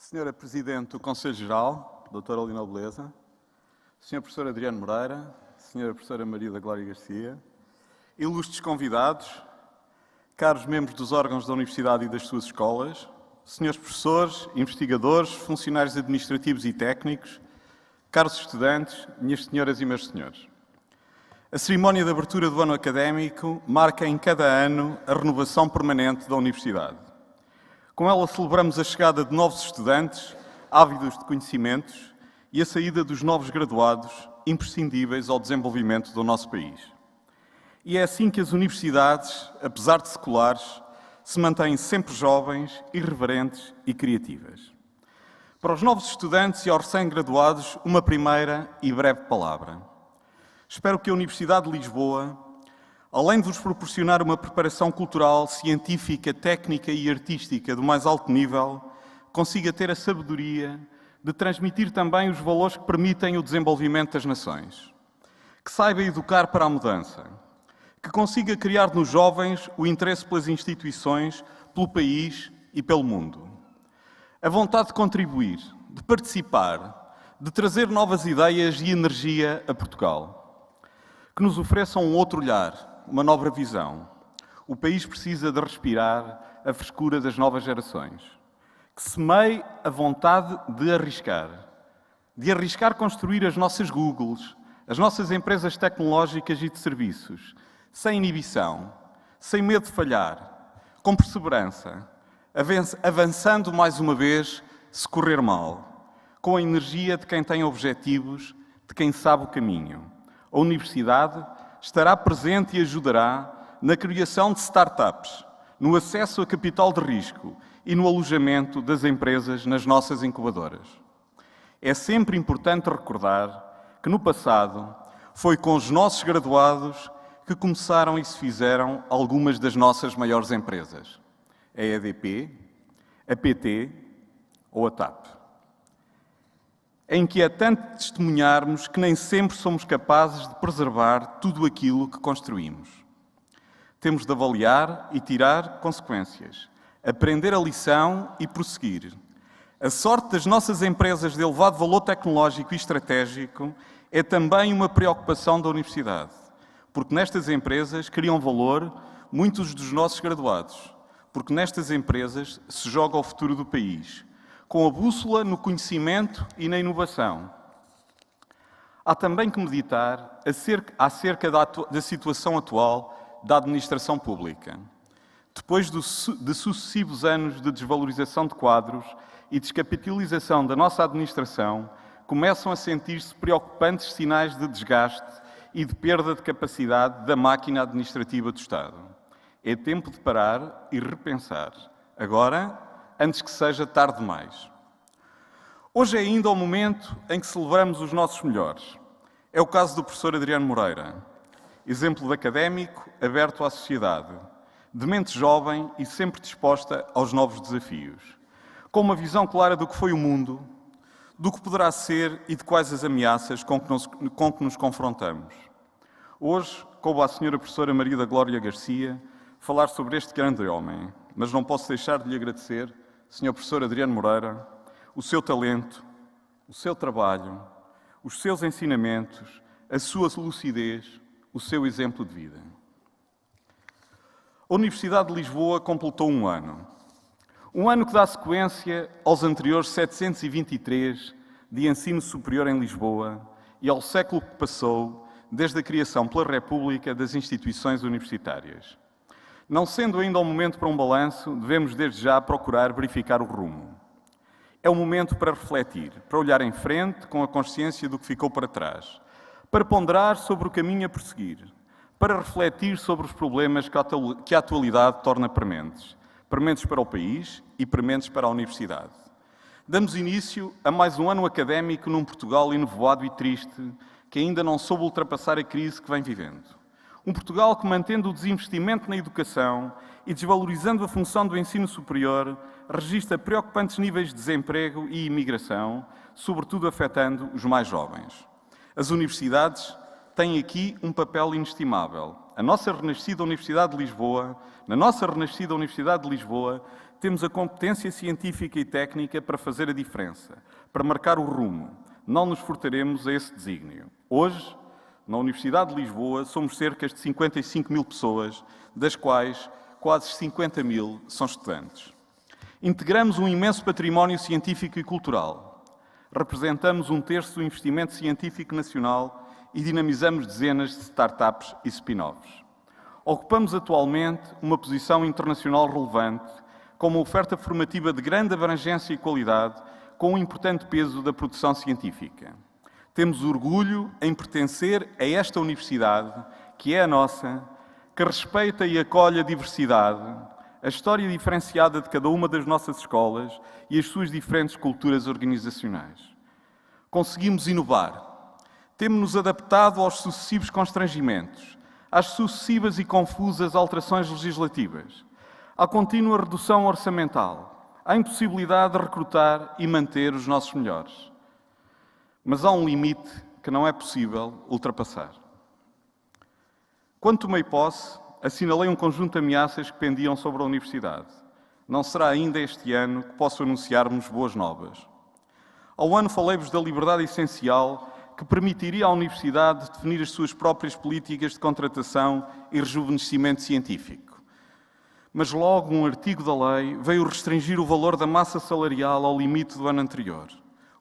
Senhora Presidente do Conselho Geral, Doutora Lina Beleza, Senhor Professor Adriano Moreira, Senhora Professora Maria da Glória Garcia, ilustres convidados, caros membros dos órgãos da Universidade e das suas escolas, senhores professores, investigadores, funcionários administrativos e técnicos, caros estudantes, minhas senhoras e meus senhores. A cerimónia de abertura do ano académico marca em cada ano a renovação permanente da Universidade. Com ela celebramos a chegada de novos estudantes, ávidos de conhecimentos, e a saída dos novos graduados, imprescindíveis ao desenvolvimento do nosso país. E é assim que as universidades, apesar de seculares, se mantêm sempre jovens, irreverentes e criativas. Para os novos estudantes e aos recém-graduados, uma primeira e breve palavra. Espero que a Universidade de Lisboa, além de vos proporcionar uma preparação cultural, científica, técnica e artística do mais alto nível, consiga ter a sabedoria de transmitir também os valores que permitem o desenvolvimento das nações. Que saiba educar para a mudança. Que consiga criar nos jovens o interesse pelas instituições, pelo país e pelo mundo. A vontade de contribuir, de participar, de trazer novas ideias e energia a Portugal. Que nos ofereçam um outro olhar, uma nova visão. O país precisa de respirar a frescura das novas gerações. Que semeie a vontade de arriscar construir as nossas Googles, as nossas empresas tecnológicas e de serviços, sem inibição, sem medo de falhar, com perseverança, avançando mais uma vez se correr mal, com a energia de quem tem objetivos, de quem sabe o caminho. A Universidade estará presente e ajudará na criação de startups, no acesso a capital de risco e no alojamento das empresas nas nossas incubadoras. É sempre importante recordar que no passado foi com os nossos graduados que começaram e se fizeram algumas das nossas maiores empresas. A EDP, a PT ou a TAP. É inquietante testemunharmos que nem sempre somos capazes de preservar tudo aquilo que construímos. Temos de avaliar e tirar consequências, aprender a lição e prosseguir. A sorte das nossas empresas de elevado valor tecnológico e estratégico é também uma preocupação da Universidade, porque nestas empresas criam valor muitos dos nossos graduados, porque nestas empresas se joga o futuro do país, com a bússola no conhecimento e na inovação. Há também que meditar acerca da situação atual da administração pública. Depois de sucessivos anos de desvalorização de quadros e descapitalização da nossa administração, começam a sentir-se preocupantes sinais de desgaste e de perda de capacidade da máquina administrativa do Estado. É tempo de parar e repensar. Agora, antes que seja tarde demais. Hoje é ainda o momento em que celebramos os nossos melhores. É o caso do professor Adriano Moreira, exemplo de académico aberto à sociedade, de mente jovem e sempre disposta aos novos desafios, com uma visão clara do que foi o mundo, do que poderá ser e de quais as ameaças com que nos confrontamos. Hoje, coube à senhora professora Maria da Glória Garcia falar sobre este grande homem, mas não posso deixar de lhe agradecer, senhor professor Adriano Moreira, o seu talento, o seu trabalho, os seus ensinamentos, a sua lucidez, o seu exemplo de vida. A Universidade de Lisboa completou um ano. Um ano que dá sequência aos anteriores 723 de ensino superior em Lisboa e ao século que passou desde a criação pela República das instituições universitárias. Não sendo ainda o momento para um balanço, devemos desde já procurar verificar o rumo. É o momento para refletir, para olhar em frente com a consciência do que ficou para trás, para ponderar sobre o caminho a prosseguir, para refletir sobre os problemas que a atualidade torna prementes para o país e prementes para a Universidade. Damos início a mais um ano académico num Portugal enevoado e triste, que ainda não soube ultrapassar a crise que vem vivendo. Um Portugal que, mantendo o desinvestimento na educação e desvalorizando a função do ensino superior, registra preocupantes níveis de desemprego e imigração, sobretudo afetando os mais jovens. As universidades tem aqui um papel inestimável. Na nossa renascida Universidade de Lisboa, temos a competência científica e técnica para fazer a diferença, para marcar o rumo. Não nos furtaremos a esse desígnio. Hoje, na Universidade de Lisboa, somos cerca de 55 mil pessoas, das quais quase 50 mil são estudantes. Integramos um imenso património científico e cultural. Representamos 1/3 do investimento científico nacional e dinamizamos dezenas de startups e spin-offs. Ocupamos atualmente uma posição internacional relevante, com uma oferta formativa de grande abrangência e qualidade, com um importante peso da produção científica. Temos orgulho em pertencer a esta universidade, que é a nossa, que respeita e acolhe a diversidade, a história diferenciada de cada uma das nossas escolas e as suas diferentes culturas organizacionais. Conseguimos inovar. Temos-nos adaptado aos sucessivos constrangimentos, às sucessivas e confusas alterações legislativas, à contínua redução orçamental, à impossibilidade de recrutar e manter os nossos melhores. Mas há um limite que não é possível ultrapassar. Quando tomei posse, assinalei um conjunto de ameaças que pendiam sobre a Universidade. Não será ainda este ano que posso anunciar-vos boas novas. Ao ano falei-vos da liberdade essencial que permitiria à Universidade definir as suas próprias políticas de contratação e rejuvenescimento científico. Mas logo um artigo da lei veio restringir o valor da massa salarial ao limite do ano anterior.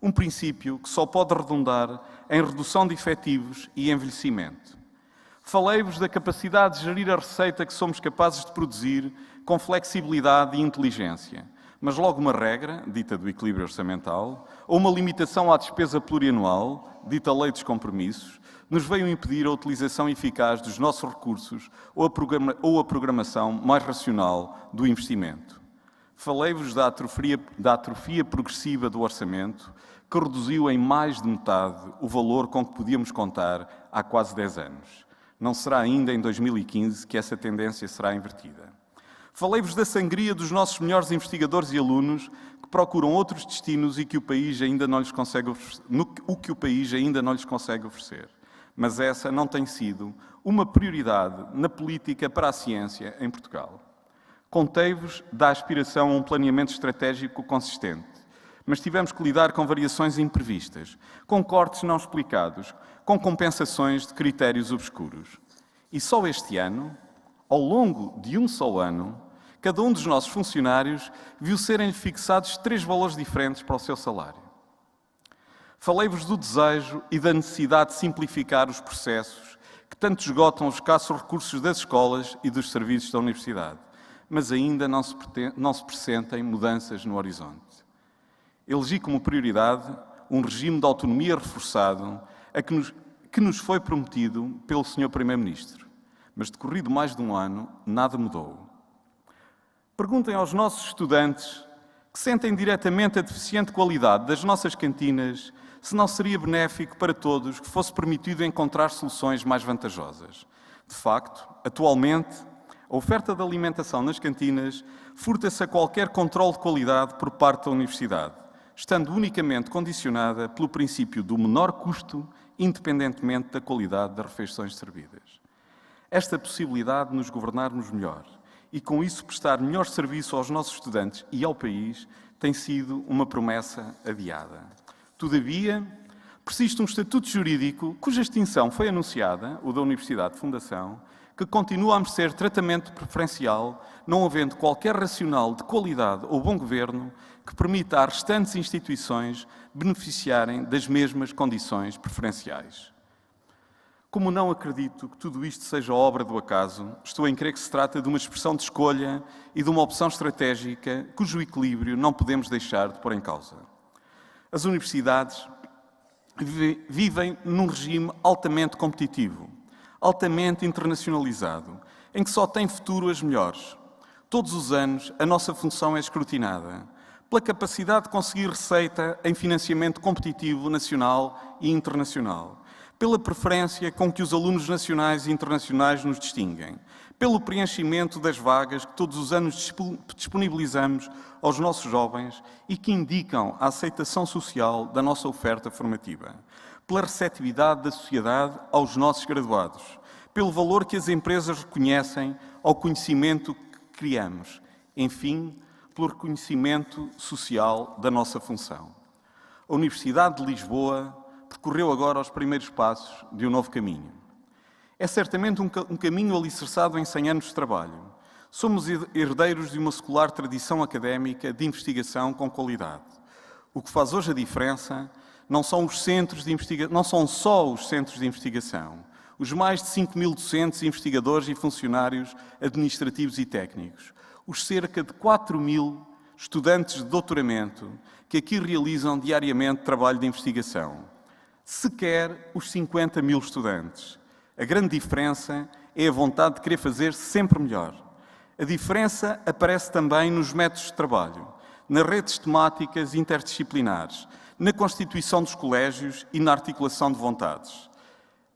Um princípio que só pode redundar em redução de efetivos e envelhecimento. Falei-vos da capacidade de gerir a receita que somos capazes de produzir com flexibilidade e inteligência, mas logo uma regra, dita do equilíbrio orçamental, ou uma limitação à despesa plurianual, dita lei dos compromissos, nos veio impedir a utilização eficaz dos nossos recursos ou a programação mais racional do investimento. Falei-vos da atrofia progressiva do orçamento, que reduziu em mais de metade o valor com que podíamos contar há quase 10 anos. Não será ainda em 2015 que essa tendência será invertida. Falei-vos da sangria dos nossos melhores investigadores e alunos que procuram outros destinos e que o país ainda não lhes consegue oferecer. Mas essa não tem sido uma prioridade na política para a ciência em Portugal. Contei-vos da aspiração a um planeamento estratégico consistente, mas tivemos que lidar com variações imprevistas, com cortes não explicados, com compensações de critérios obscuros. E só este ano, ao longo de um só ano, cada um dos nossos funcionários viu serem-lhe fixados 3 valores diferentes para o seu salário. Falei-vos do desejo e da necessidade de simplificar os processos que tanto esgotam os escassos recursos das escolas e dos serviços da universidade, mas ainda não se pressentem mudanças no horizonte. Elegi como prioridade um regime de autonomia reforçado que nos foi prometido pelo Sr. Primeiro-Ministro, mas decorrido mais de um ano, nada mudou. Perguntem aos nossos estudantes que sentem diretamente a deficiente qualidade das nossas cantinas se não seria benéfico para todos que fosse permitido encontrar soluções mais vantajosas. De facto, atualmente, a oferta de alimentação nas cantinas furta-se a qualquer controle de qualidade por parte da Universidade, estando unicamente condicionada pelo princípio do menor custo, independentemente da qualidade das refeições servidas. Esta possibilidade de nos governarmos melhor e, com isso, prestar melhor serviço aos nossos estudantes e ao país, tem sido uma promessa adiada. Todavia, persiste um estatuto jurídico cuja extinção foi anunciada, o da Universidade de Fundação, que continua a merecer tratamento preferencial, não havendo qualquer racional de qualidade ou bom governo que permita às restantes instituições beneficiarem das mesmas condições preferenciais. Como não acredito que tudo isto seja obra do acaso, estou em crer que se trata de uma expressão de escolha e de uma opção estratégica cujo equilíbrio não podemos deixar de pôr em causa. As universidades vivem num regime altamente competitivo, altamente internacionalizado, em que só têm futuro as melhores. Todos os anos, a nossa função é escrutinada pela capacidade de conseguir receita em financiamento competitivo nacional e internacional, pela preferência com que os alunos nacionais e internacionais nos distinguem, pelo preenchimento das vagas que todos os anos disponibilizamos aos nossos jovens e que indicam a aceitação social da nossa oferta formativa, pela receptividade da sociedade aos nossos graduados, pelo valor que as empresas reconhecem ao conhecimento que criamos, enfim, pelo reconhecimento social da nossa função. A Universidade de Lisboa percorreu agora os primeiros passos de um novo caminho. É certamente um caminho alicerçado em 100 anos de trabalho. Somos herdeiros de uma secular tradição académica de investigação com qualidade. O que faz hoje a diferença não são só os centros de investigação, os mais de 5.000 docentes, investigadores e funcionários administrativos e técnicos, os cerca de 4.000 estudantes de doutoramento que aqui realizam diariamente trabalho de investigação, sequer os 50.000 estudantes. A grande diferença é a vontade de querer fazer sempre melhor. A diferença aparece também nos métodos de trabalho, nas redes temáticas interdisciplinares, na constituição dos colégios e na articulação de vontades.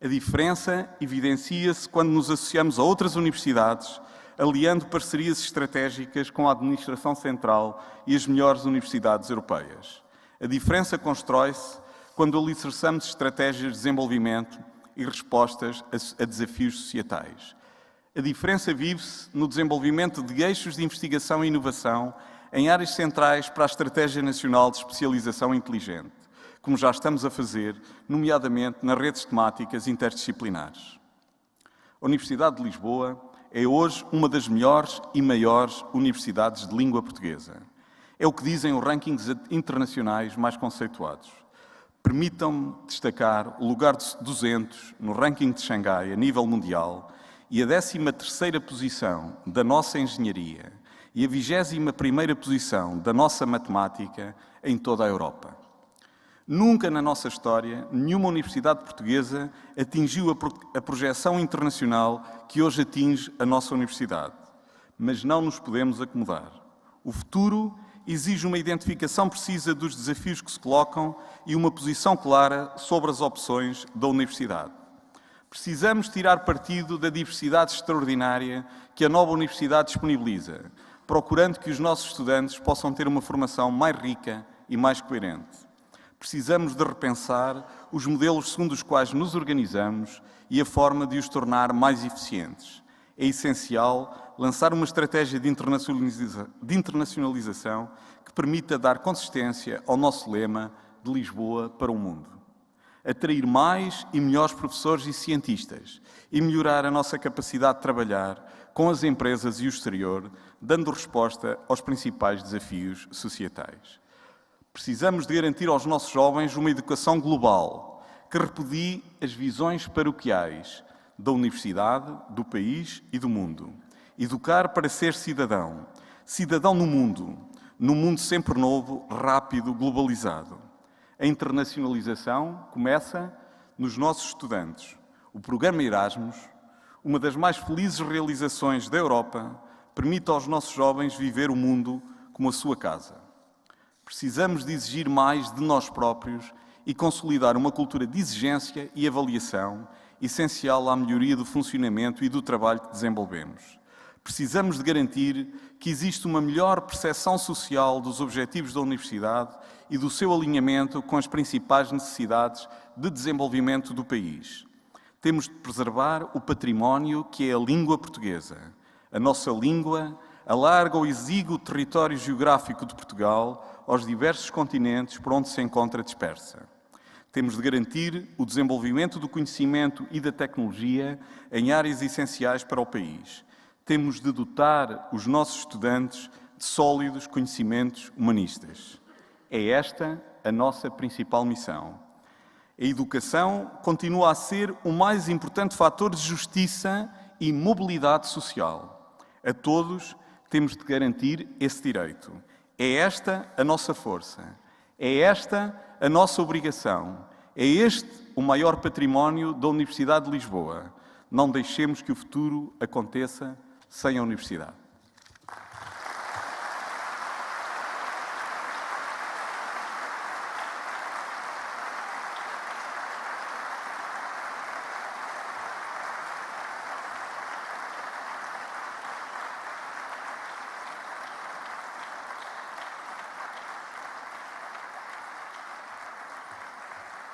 A diferença evidencia-se quando nos associamos a outras universidades, aliando parcerias estratégicas com a administração central e as melhores universidades europeias. A diferença constrói-se quando alicerçamos estratégias de desenvolvimento e respostas a desafios societais. A diferença vive-se no desenvolvimento de eixos de investigação e inovação em áreas centrais para a Estratégia Nacional de Especialização Inteligente, como já estamos a fazer, nomeadamente nas redes temáticas interdisciplinares. A Universidade de Lisboa é hoje uma das melhores e maiores universidades de língua portuguesa. É o que dizem os rankings internacionais mais conceituados. Permitam-me destacar o lugar 200 no ranking de Xangai a nível mundial e a 13ª posição da nossa engenharia e a 21ª posição da nossa matemática em toda a Europa. Nunca na nossa história, nenhuma universidade portuguesa atingiu a projeção internacional que hoje atinge a nossa universidade. Mas não nos podemos acomodar. O futuro exige uma identificação precisa dos desafios que se colocam e uma posição clara sobre as opções da universidade. Precisamos tirar partido da diversidade extraordinária que a nova universidade disponibiliza, procurando que os nossos estudantes possam ter uma formação mais rica e mais coerente. Precisamos de repensar os modelos segundo os quais nos organizamos e a forma de os tornar mais eficientes. É essencial lançar uma estratégia de internacionalização que permita dar consistência ao nosso lema de Lisboa para o mundo. Atrair mais e melhores professores e cientistas e melhorar a nossa capacidade de trabalhar com as empresas e o exterior, dando resposta aos principais desafios societais. Precisamos de garantir aos nossos jovens uma educação global que repudie as visões paroquiais da universidade, do país e do mundo. Educar para ser cidadão. Cidadão no mundo sempre novo, rápido, globalizado. A internacionalização começa nos nossos estudantes. O programa Erasmus, uma das mais felizes realizações da Europa, permite aos nossos jovens viver o mundo como a sua casa. Precisamos de exigir mais de nós próprios e consolidar uma cultura de exigência e avaliação essencial à melhoria do funcionamento e do trabalho que desenvolvemos. Precisamos de garantir que existe uma melhor percepção social dos objetivos da universidade e do seu alinhamento com as principais necessidades de desenvolvimento do país. Temos de preservar o património que é a língua portuguesa. A nossa língua alarga o exíguo território geográfico de Portugal aos diversos continentes por onde se encontra dispersa. Temos de garantir o desenvolvimento do conhecimento e da tecnologia em áreas essenciais para o país. Temos de dotar os nossos estudantes de sólidos conhecimentos humanistas. É esta a nossa principal missão. A educação continua a ser o mais importante fator de justiça e mobilidade social. A todos temos de garantir esse direito. É esta a nossa força. É esta a nossa obrigação. É este o maior património da Universidade de Lisboa. Não deixemos que o futuro aconteça sem a Universidade.